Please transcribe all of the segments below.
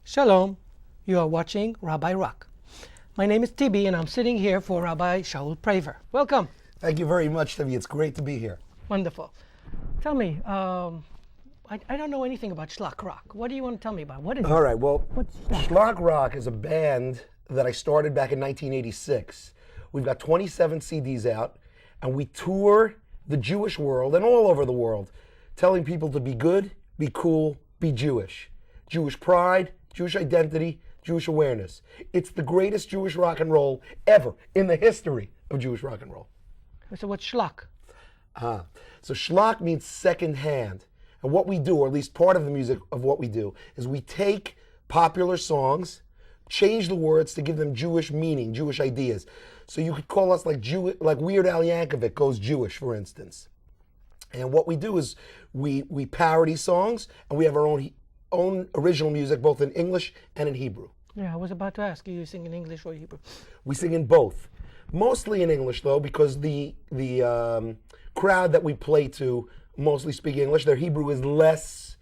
Shalom, you are watching Rabbi Rock. My name is Tibi and I'm sitting here for Rabbi Shaul Praver. Welcome. Thank you very much, Tibi. It's great to be here. Wonderful. Tell me, I don't know anything about Shlock Rock. What do you want to tell me about? What is All right, well, What's Shlock? Shlock Rock is a band that I started back in 1986. We've got 27 CDs out, and we tour the Jewish world and all over the world, telling people to be good, be cool, be Jewish. Jewish pride, Jewish identity, Jewish awareness. It's the greatest Jewish rock and roll ever in the history of Jewish rock and roll. So what's Shlock? So Shlock means second hand. And what we do, or at least part of the music of what we do, is we take popular songs, change the words to give them Jewish meaning, Jewish ideas. So you could call us like Weird Al Yankovic goes Jewish, for instance. And what we do is we parody songs, and we have our own original music, both in English and in Hebrew. Yeah, I was about to ask you sing in English or Hebrew. We sing in both. Mostly in English, though, because the crowd that we play to mostly speak English. Their Hebrew is less,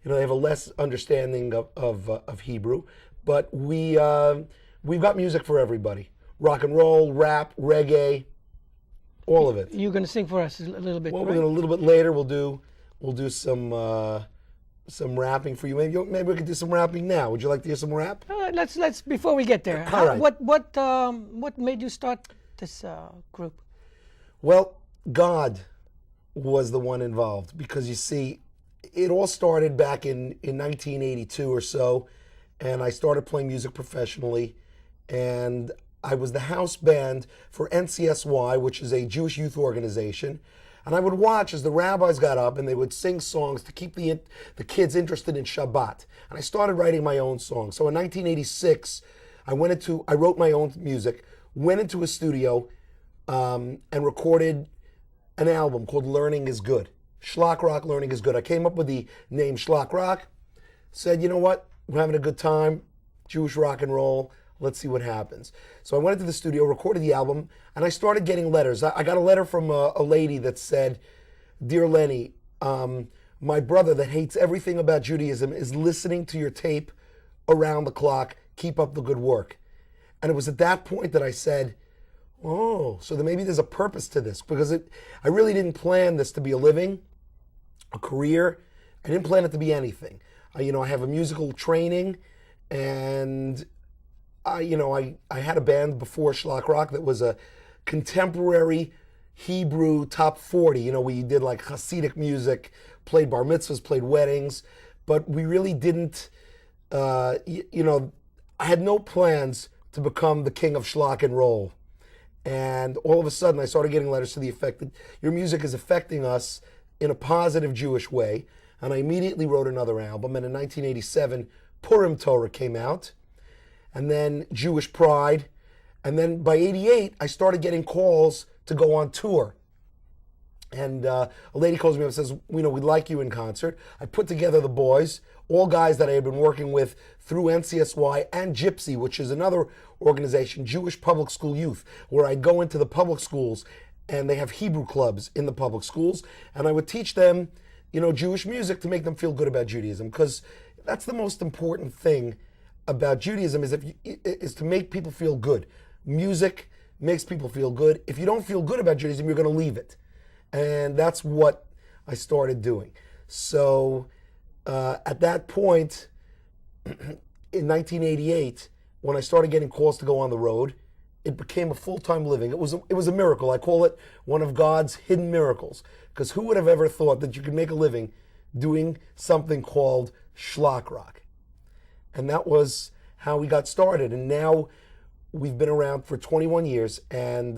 they have a less understanding of Hebrew. But we've got music for everybody. Rock and roll, rap, reggae, all of it. You're going to sing for us a little bit, Well, right? a little bit later we'll do some rapping for you. Maybe we could do some rapping now. Would you like to hear some rap? Let's before we get there. All right. What made you start this group? Well, God was the one involved, because you see, it all started back in 1982 or so, and I started playing music professionally, and I was the house band for NCSY, which is a Jewish youth organization. And I would watch as the rabbis got up and they would sing songs to keep the kids interested in Shabbat. And I started writing my own songs. So in 1986, I wrote my own music, went into a studio, and recorded an album called Learning is Good. Shlock Rock, Learning is Good. I came up with the name Shlock Rock, said, you know what, we're having a good time, Jewish rock and roll, let's see what happens. So I went into the studio, recorded the album, and I started getting letters. I got a letter from a lady that said, Dear Lenny, my brother that hates everything about Judaism is listening to your tape around the clock. Keep up the good work. And it was at that point that I said, oh, so then maybe there's a purpose to this, because I really didn't plan this to be a living, a career. I didn't plan it to be anything. I have a musical training, and I had a band before Shlock Rock that was a contemporary Hebrew top 40. We did like Hasidic music, played bar mitzvahs, played weddings, but we really didn't, I had no plans to become the king of schlock and roll. And all of a sudden I started getting letters to the effect that your music is affecting us in a positive Jewish way. And I immediately wrote another album. And in 1987, Purim Torah came out. And then Jewish Pride. And then by 88, I started getting calls to go on tour. And a lady calls me up and says, we'd like you in concert. I put together the boys, all guys that I had been working with through NCSY and Gypsy, which is another organization, Jewish Public School Youth, where I'd go into the public schools, and they have Hebrew clubs in the public schools, and I would teach them, Jewish music to make them feel good about Judaism, because that's the most important thing about Judaism is to make people feel good. Music makes people feel good. If you don't feel good about Judaism, you're going to leave it. And that's what I started doing. So at that point, in 1988, when I started getting calls to go on the road, it became a full-time living. It was a miracle. I call it one of God's hidden miracles. Because who would have ever thought that you could make a living doing something called Shlock Rock? And that was how we got started. And now we've been around for 21 years, and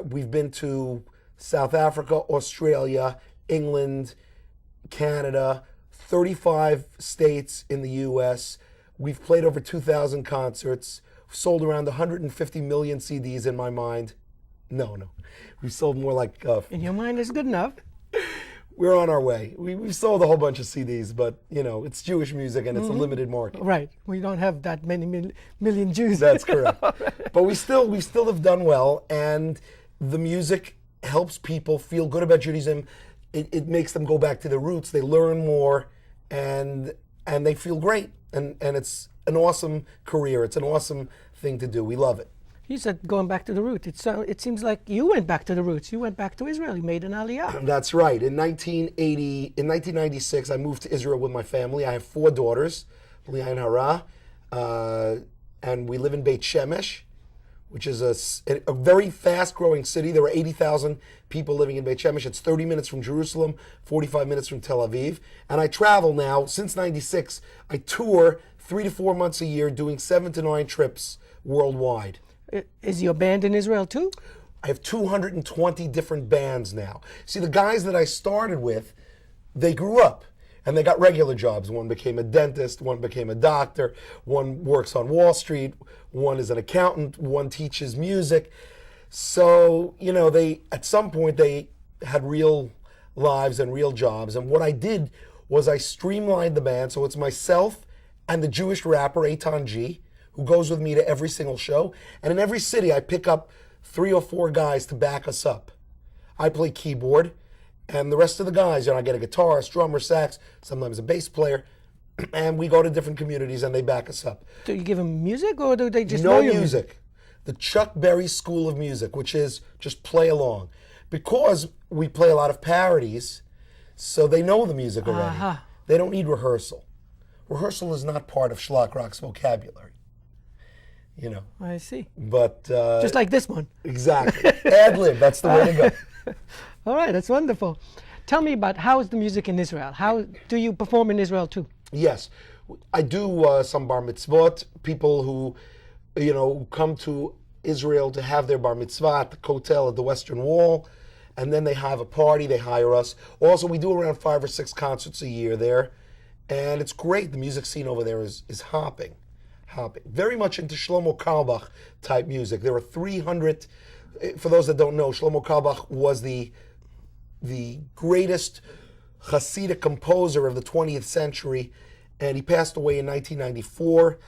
we've been to South Africa, Australia, England, Canada, 35 states in the U.S. We've played over 2,000 concerts, sold around 150 million CDs in my mind. No. We've sold more like... In your mind, is good enough. We're on our way. We've sold a whole bunch of CDs, but, it's Jewish music and it's a limited market. Right. We don't have that many million Jews. That's correct. But we still have done well, and the music helps people feel good about Judaism. It makes them go back to their roots. They learn more, and they feel great. And it's an awesome career. It's an awesome thing to do. We love it. You said going back to the roots. It seems like you went back to the roots. You went back to Israel. You made an aliyah. That's right. In 1996, I moved to Israel with my family. I have 4 daughters, Bli Ayin Hara, and we live in Beit Shemesh, which is a very fast-growing city. There were 80,000 people living in Beit Shemesh. It's 30 minutes from Jerusalem, 45 minutes from Tel Aviv. And I travel now, since 96, I tour 3 to 4 months a year, doing 7 to 9 trips worldwide. Is your band in Israel too? I have 220 different bands now. See, the guys that I started with, they grew up and they got regular jobs. One became a dentist, one became a doctor, one works on Wall Street, one is an accountant, one teaches music. So, they at some point they had real lives and real jobs. And what I did was I streamlined the band. So it's myself and the Jewish rapper Eitan G, who goes with me to every single show. And in every city, I pick up 3 or 4 guys to back us up. I play keyboard, and the rest of the guys, I get a guitarist, drummer, sax, sometimes a bass player, and we go to different communities and they back us up. Do you give them music, or do they just know No your music. The Chuck Berry School of Music, which is just play along. Because we play a lot of parodies, so they know the music already. They don't need rehearsal. Rehearsal is not part of Shlock Rock's vocabulary. I see. But just like this one. Exactly. Ad lib, that's the way to go. All right, that's wonderful. Tell me about how is the music in Israel? How do you perform in Israel too? Yes, I do some bar mitzvot. People who, come to Israel to have their bar mitzvah at the Kotel at the Western Wall, and then they have a party. They hire us. Also, we do around 5 or 6 concerts a year there, and it's great. The music scene over there is hopping. Very much into Shlomo Carlebach type music. There are 300, for those that don't know, Shlomo Carlebach was the greatest Hasidic composer of the 20th century, and he passed away in 1994,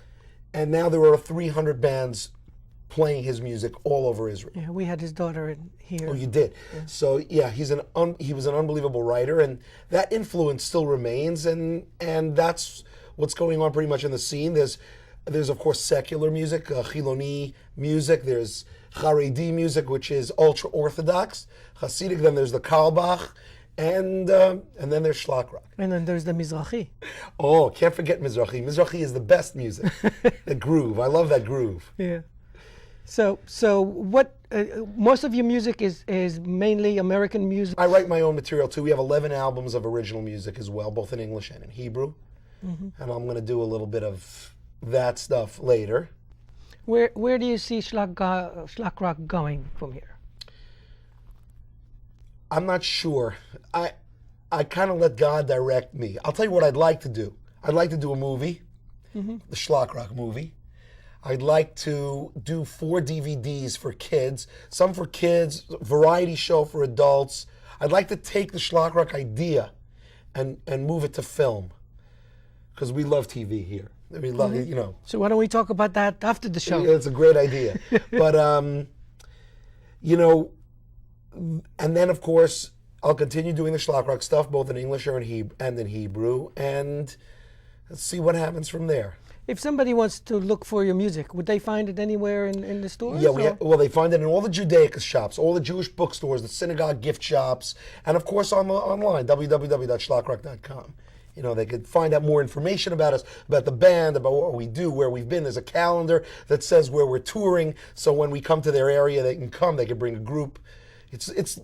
and now there are 300 bands playing his music all over Israel. Yeah, we had his daughter here. Oh, you did? Yeah. So, yeah, he was an unbelievable writer, and that influence still remains, and that's what's going on pretty much in the scene. There's of course secular music, Chiloni music. There's Haredi music, which is ultra orthodox, Hasidic. Then there's the Carlebach, and then there's Shlock Rock. And then there's the Mizrahi. Oh, can't forget Mizrahi. Mizrahi is the best music. The groove. I love that groove. Yeah. So what? Most of your music is mainly American music. I write my own material too. We have 11 albums of original music as well, both in English and in Hebrew. Mm-hmm. And I'm going to do a little bit of that stuff later. Where do you see Shlock Rock going from here? I'm not sure. I kind of let God direct me. I'll tell you what I'd like to do. I'd like to do a movie, the Shlock Rock movie. I'd like to do 4 DVDs for kids, some for kids, variety show for adults. I'd like to take the Shlock Rock idea and move it to film, because we love TV here. We love, So why don't we talk about that after the show? It's a great idea. But, and then, of course, I'll continue doing the Shlock Rock stuff, both in English and in Hebrew, and let's see what happens from there. If somebody wants to look for your music, would they find it anywhere in the stores? Yeah, they find it in all the Judaica shops, all the Jewish bookstores, the synagogue gift shops, and of course online, www.shlockrock.com. They could find out more information about us, about the band, about what we do, where we've been. There's a calendar that says where we're touring, so when we come to their area, they can come. They can bring a group. It's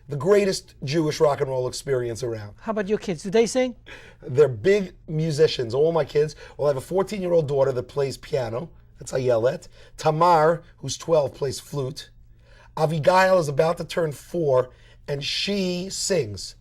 the greatest Jewish rock and roll experience around. How about your kids? Do they sing? They're big musicians, all my kids. Well, I have a 14-year-old daughter that plays piano. That's Ayelet. Tamar, who's 12, plays flute. Abigail is about to turn 4, and she sings.